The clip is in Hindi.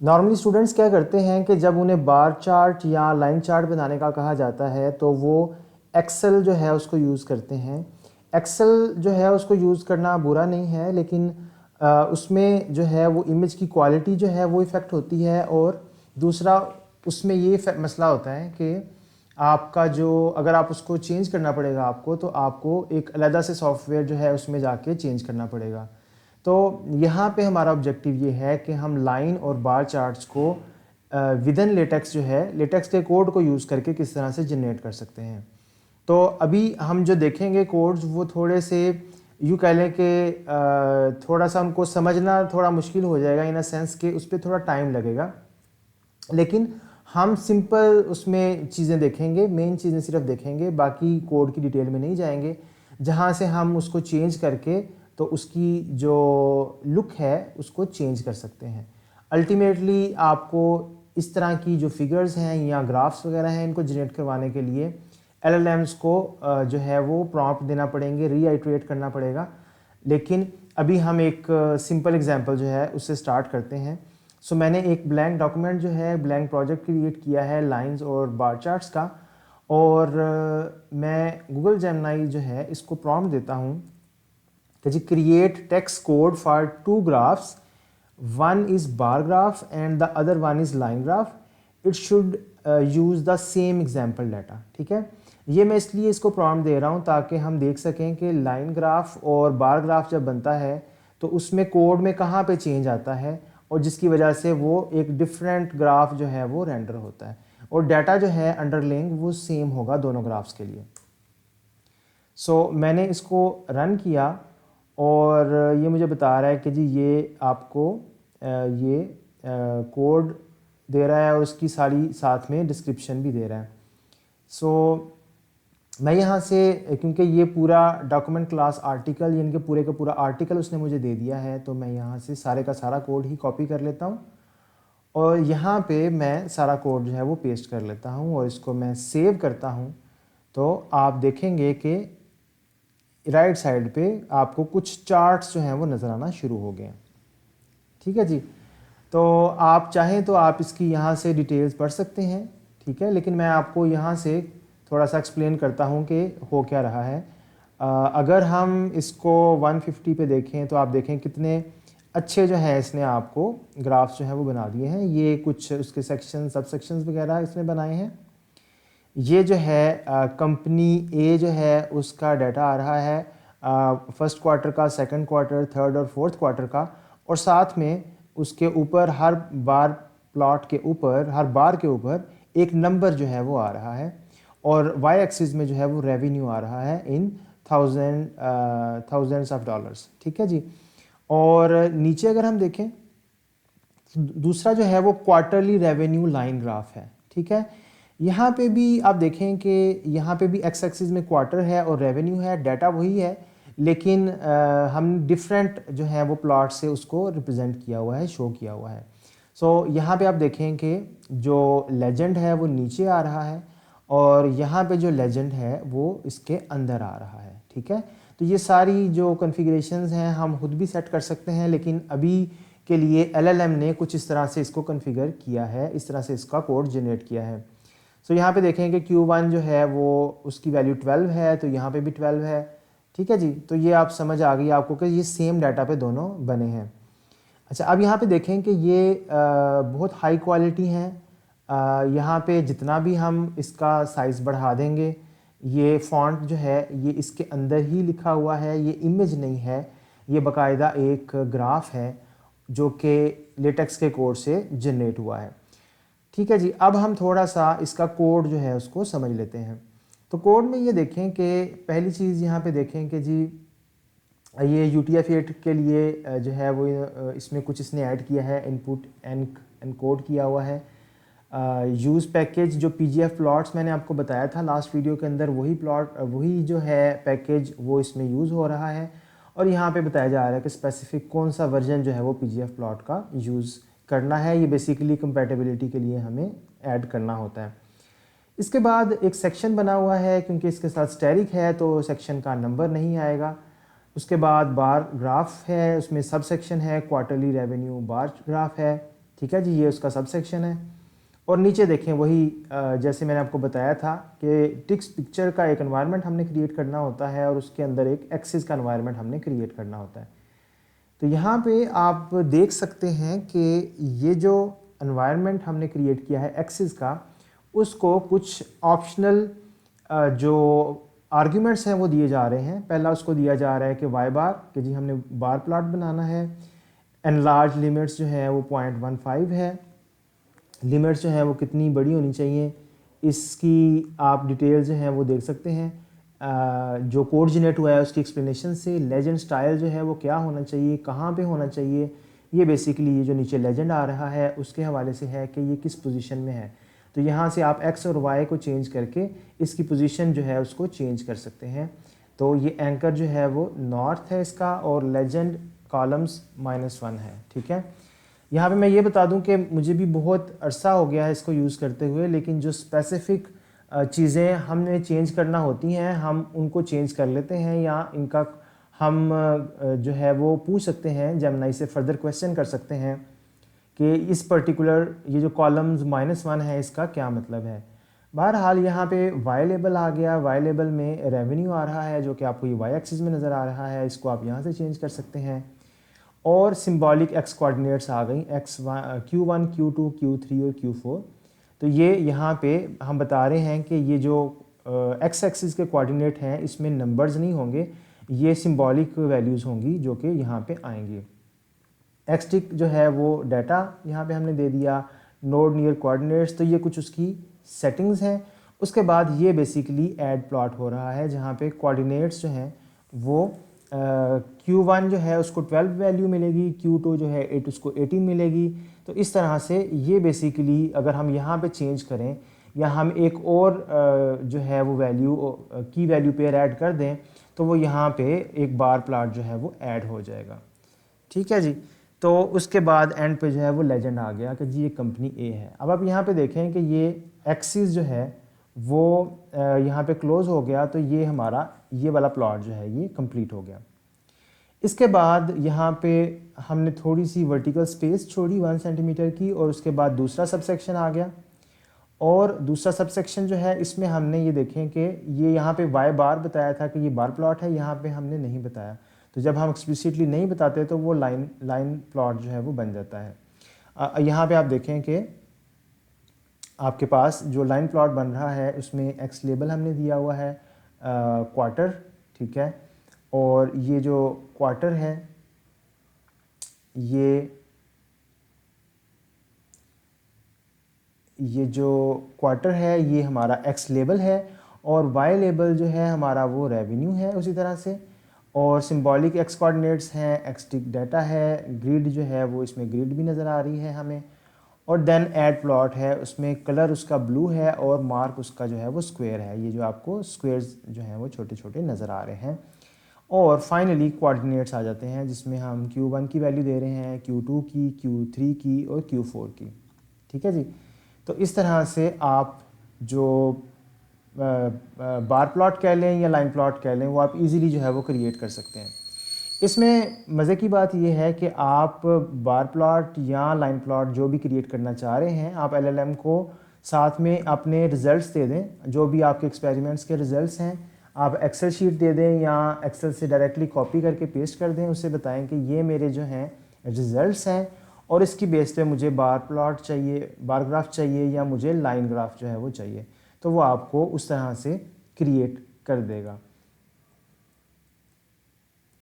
नॉर्मली स्टूडेंट्स क्या करते हैं कि जब उन्हें बार चार्ट या लाइन चार्ट बनाने का कहा जाता है तो वो एक्सेल जो है उसको यूज़ करते हैं। एक्सेल जो है उसको यूज़ करना बुरा नहीं है, लेकिन उसमें जो है वो इमेज की क्वालिटी जो है वो इफ़ेक्ट होती है। और दूसरा उसमें ये मसला होता है कि आपका जो अगर आप उसको चेंज करना पड़ेगा आपको, तो आपको एक अलग से सॉफ्टवेयर जो है उसमें जाके चेंज करना पड़ेगा। तो यहाँ पे हमारा ऑब्जेक्टिव ये है कि हम लाइन और बार चार्ट्स को विदिन लेटेक्स जो है लेटेक्स के कोड को यूज़ करके किस तरह से जनरेट कर सकते हैं। तो अभी हम जो देखेंगे कोड्स वो थोड़े से यूँ कह लें कि थोड़ा सा हमको समझना थोड़ा मुश्किल हो जाएगा, इन अ सेंस कि उस पर थोड़ा टाइम लगेगा। लेकिन हम सिंपल उसमें चीज़ें देखेंगे, मेन चीज़ें सिर्फ देखेंगे, बाकी कोड की डिटेल में नहीं जाएंगे, जहाँ से हम उसको चेंज करके तो उसकी जो लुक है उसको चेंज कर सकते हैं। अल्टीमेटली आपको इस तरह की जो फिगर्स हैं या ग्राफ्स वगैरह हैं, इनको जनरेट करवाने के लिए LLMs को जो है वो प्रॉम्प्ट देना पड़ेंगे, रीआइट्रेट करना पड़ेगा। लेकिन अभी हम एक सिंपल एग्जांपल जो है उससे स्टार्ट करते हैं। सो मैंने एक ब्लैंक डॉक्यूमेंट जो है ब्लैंक प्रोजेक्ट क्रिएट किया है लाइंस और बार चार्ट्स का, और मैं गूगल जेमिनी जो है इसको प्रॉम्प्ट देता हूँ कि जी create text code for two graphs, one is bar graph and the other one is line graph, it should use the same example data. ठीक है, ये मैं इसलिए इसको प्रॉम्प्ट दे रहा हूँ ताकि हम देख सकें कि लाइन ग्राफ और बार ग्राफ जब बनता है तो उसमें कोड में कहाँ पे चेंज आता है, और जिसकी वजह से वो एक डिफरेंट ग्राफ जो है वो रेंडर होता है, और डाटा जो है अंडरलिंग वो सेम होगा दोनों ग्राफ्स के लिए। सो मैंने इसको रन किया और ये मुझे बता रहा है कि जी ये आपको ये कोड दे रहा है और उसकी सारी साथ में डिस्क्रिप्शन भी दे रहा है। सो मैं यहाँ से, क्योंकि ये पूरा डॉक्यूमेंट क्लास आर्टिकल यानी कि पूरे का पूरा आर्टिकल उसने मुझे दे दिया है, तो मैं यहाँ से सारे का सारा कोड ही कॉपी कर लेता हूँ और यहाँ पे मैं सारा कोड जो है वो पेस्ट कर लेता हूँ और इसको मैं सेव करता हूँ। तो आप देखेंगे कि राइट साइड पे आपको कुछ चार्ट्स जो हैं वो नज़र आना शुरू हो गए हैं। ठीक है जी, तो आप चाहें तो आप इसकी यहाँ से डिटेल्स पढ़ सकते हैं। ठीक है, लेकिन मैं आपको यहाँ से थोड़ा सा एक्सप्लेन करता हूँ कि हो क्या रहा है। अगर हम इसको 150 पे देखें तो आप देखें कितने अच्छे जो है इसने आपको ग्राफ्स जो है वो बना दिए हैं। ये कुछ उसके सेक्शन सब सेक्शंस वगैरह इसने बनाए हैं। ये जो है कंपनी ए जो है उसका डाटा आ रहा है फर्स्ट क्वार्टर का, सेकंड क्वार्टर, थर्ड और फोर्थ क्वार्टर का, और साथ में उसके ऊपर हर बार प्लॉट के ऊपर, हर बार के ऊपर एक नंबर जो है वो आ रहा है, और वाई एक्सिस में जो है वो रेवेन्यू आ रहा है इन थाउजेंड्स ऑफ डॉलर्स। ठीक है जी, और नीचे अगर हम देखें दूसरा जो है वो क्वार्टरली रेवेन्यू लाइन ग्राफ है। ठीक है, यहाँ पे भी आप देखें कि यहाँ पे भी एक्स एक्सिस में क्वार्टर है और रेवेन्यू है, डाटा वही है, लेकिन हम डिफरेंट जो है वो प्लॉट से उसको रिप्रेजेंट किया हुआ है, शो किया हुआ है। सो यहाँ पे आप देखें कि जो लेजेंड है वो नीचे आ रहा है और यहाँ पे जो लेजेंड है वो इसके अंदर आ रहा है। ठीक है, तो ये सारी जो कॉन्फ़िगरेशंस हैं हम खुद भी सेट कर सकते हैं, लेकिन अभी के लिए LLM ने कुछ इस तरह से इसको कॉन्फ़िगर किया है, इस तरह से इसका कोड जनरेट किया है। सो यहाँ पे देखें कि Q1 जो है वो उसकी वैल्यू 12 है, तो यहाँ पे भी 12 है। ठीक है जी, तो ये आप समझ आ गई आपको कि ये सेम डाटा पे दोनों बने हैं। अच्छा, अब यहाँ पे देखें कि ये बहुत हाई क्वालिटी हैं। यहाँ पे जितना भी हम इसका साइज़ बढ़ा देंगे, ये फ़ॉन्ट जो है ये इसके अंदर ही लिखा हुआ है, ये इमेज नहीं है, ये बाकायदा एक ग्राफ है जो कि लेटेक्स के कोड से जनरेट हुआ है। ठीक है जी, अब हम थोड़ा सा इसका कोड जो है उसको समझ लेते हैं। तो कोड में ये देखें कि पहली चीज़ यहाँ पे देखें कि जी ये UTF-8 के लिए जो है वो इसमें कुछ इसने ऐड किया है, इनपुट एनकोड किया हुआ है। यूज़ पैकेज जो PGF प्लॉट्स मैंने आपको बताया था लास्ट वीडियो के अंदर, वही जो है पैकेज वो इसमें यूज़ हो रहा है, और यहाँ पे बताया जा रहा है कि स्पेसिफिक कौन सा वर्जन जो है वो PGF प्लॉट का यूज़ करना है। ये बेसिकली कंपैटिबिलिटी के लिए हमें ऐड करना होता है। इसके बाद एक सेक्शन बना हुआ है, क्योंकि इसके साथ स्टैटिक है तो सेक्शन का नंबर नहीं आएगा। उसके बाद बार ग्राफ है, उसमें सब सेक्शन है, क्वार्टरली रेवेन्यू बार ग्राफ है। ठीक है जी, ये उसका सब सेक्शन है। और नीचे देखें वही जैसे मैंने आपको बताया था कि टेक्स्ट पिक्चर का एक एनवायरनमेंट हमने क्रिएट करना होता है और उसके अंदर एक एक्सिस का एनवायरनमेंट हमने क्रिएट करना होता है। तो यहाँ पे आप देख सकते हैं कि ये जो एनवायरनमेंट हमने क्रिएट किया है एक्सिस का, उसको कुछ ऑप्शनल जो आर्ग्यूमेंट्स हैं वो दिए जा रहे हैं। पहला उसको दिया जा रहा है कि वाई बार, कि जी हमने बार प्लॉट बनाना है। एनलार्ज लिमिट्स जो है वो 0.15 है। लिमिट्स जो है वो कितनी बड़ी होनी चाहिए, इसकी आप डिटेल जो है वो देख सकते हैं। जो कोड जनरेट हुआ है उसकी एक्सप्लेनेशन से लेजेंड स्टाइल जो है वो क्या होना चाहिए, कहाँ पे होना चाहिए, ये बेसिकली ये जो नीचे लेजेंड आ रहा है उसके हवाले से है कि ये किस पोजीशन में है। तो यहाँ से आप एक्स और वाई को चेंज करके इसकी पोजीशन जो है उसको चेंज कर सकते हैं। तो ये एंकर जो है वो नॉर्थ है इसका, और लेजेंड कॉलम्स -1 है। ठीक है, यहाँ पे मैं ये बता दूं कि मुझे भी बहुत अरसा हो गया है इसको यूज़ करते हुए, लेकिन जो स्पेसिफ़िक चीज़ें हमने चेंज करना होती हैं हम उनको चेंज कर लेते हैं, या इनका हम जो है वो पूछ सकते हैं, जेमिनी से फर्दर क्वेश्चन कर सकते हैं कि इस पर्टिकुलर ये जो कॉलम्स -1 है इसका क्या मतलब है। बहरहाल यहाँ पे वाई लेबल आ गया। वाई लेबल में रेवेन्यू आ रहा है जो कि आपको ये वाई एक्सिस में नज़र आ रहा है, इसको आप यहाँ से चेंज कर सकते हैं। और सिंबॉलिक एक्स कोऑर्डिनेट्स आ गई, Q1, Q2, Q3 और Q4। तो ये यहाँ पे हम बता रहे हैं कि ये जो एक्स एक्सिस के कोऑर्डिनेट हैं इसमें नंबर्स नहीं होंगे, ये सिंबॉलिक वैल्यूज़ होंगी जो कि यहाँ पे आएंगी। एक्सटिक जो है वो डाटा यहाँ पे हमने दे दिया। नोड नियर कोऑर्डिनेट्स, तो ये कुछ उसकी सेटिंग्स हैं। उसके बाद ये बेसिकली ऐड प्लॉट हो रहा है जहाँ पे कोऑर्डिनेट्स जो हैं वो Q1 जो है उसको 12 वैल्यू मिलेगी, Q2 जो है 8 उसको 18 मिलेगी। तो इस तरह से ये बेसिकली अगर हम यहाँ पे चेंज करें या हम एक और जो है वो वैल्यू की वैल्यू पेयर ऐड कर दें तो वो यहाँ पे एक बार प्लॉट जो है वो ऐड हो जाएगा। ठीक है जी, तो उसके बाद एंड पे जो है वो लेजेंड आ गया कि जी ये कंपनी ए है। अब आप यहाँ पे देखें कि ये एक्सिस जो है वो यहाँ पे क्लोज हो गया, तो ये हमारा ये वाला प्लॉट जो है ये कंप्लीट हो गया। इसके बाद यहाँ पे हमने थोड़ी सी वर्टिकल स्पेस छोड़ी 1 सेंटीमीटर की, और उसके बाद दूसरा सबसेक्शन आ गया। और दूसरा सबसेक्शन जो है इसमें हमने ये देखें कि ये यहाँ पे वाई बार बताया था कि ये बार प्लॉट है, यहाँ पे हमने नहीं बताया। तो जब हम एक्सप्लिसिटली नहीं बताते तो वो लाइन प्लॉट जो है वो बन जाता है। यहाँ पे आप देखें कि आपके पास जो लाइन प्लॉट बन रहा है उसमें एक्स लेबल हमने दिया हुआ है क्वार्टर। ठीक है, और ये जो क्वार्टर है ये जो क्वार्टर है ये हमारा एक्स लेबल है, और वाई लेबल जो है हमारा वो रेवेन्यू है उसी तरह से। और सिंबॉलिक एक्स कोऑर्डिनेट्स हैं, एक्सटिक डाटा है, ग्रिड जो है वो इसमें ग्रिड भी नज़र आ रही है हमें। और देन ऐड प्लॉट है, उसमें कलर उसका ब्लू है और मार्क उसका जो है वो स्क्वायर है। ये जो आपको स्क्वायर्स जो हैं वो छोटे छोटे नज़र आ रहे हैं। और फाइनली कोऑर्डिनेट्स आ जाते हैं जिसमें हम Q1 की वैल्यू दे रहे हैं, Q2 की, Q3 की और Q4 की। ठीक है जी, तो इस तरह से आप जो बार प्लॉट कह लें या लाइन प्लॉट कह लें वो आप इजीली जो है वो क्रिएट कर सकते हैं। इसमें मज़े की बात यह है कि आप बार प्लॉट या लाइन प्लॉट जो भी क्रिएट करना चाह रहे हैं, आप LLM को साथ में अपने रिज़ल्ट्स दे दें, जो भी आपके एक्सपेरिमेंट्स के रिज़ल्ट्स हैं आप एक्सेल शीट दे दें या एक्सेल से डायरेक्टली कॉपी करके पेस्ट कर दें। उससे बताएं कि ये मेरे जो हैं रिज़ल्ट्स हैं और इसकी बेस पे मुझे बार प्लॉट चाहिए, बार ग्राफ चाहिए या मुझे लाइन ग्राफ जो है वो चाहिए, तो वो आपको उस तरह से क्रिएट कर देगा।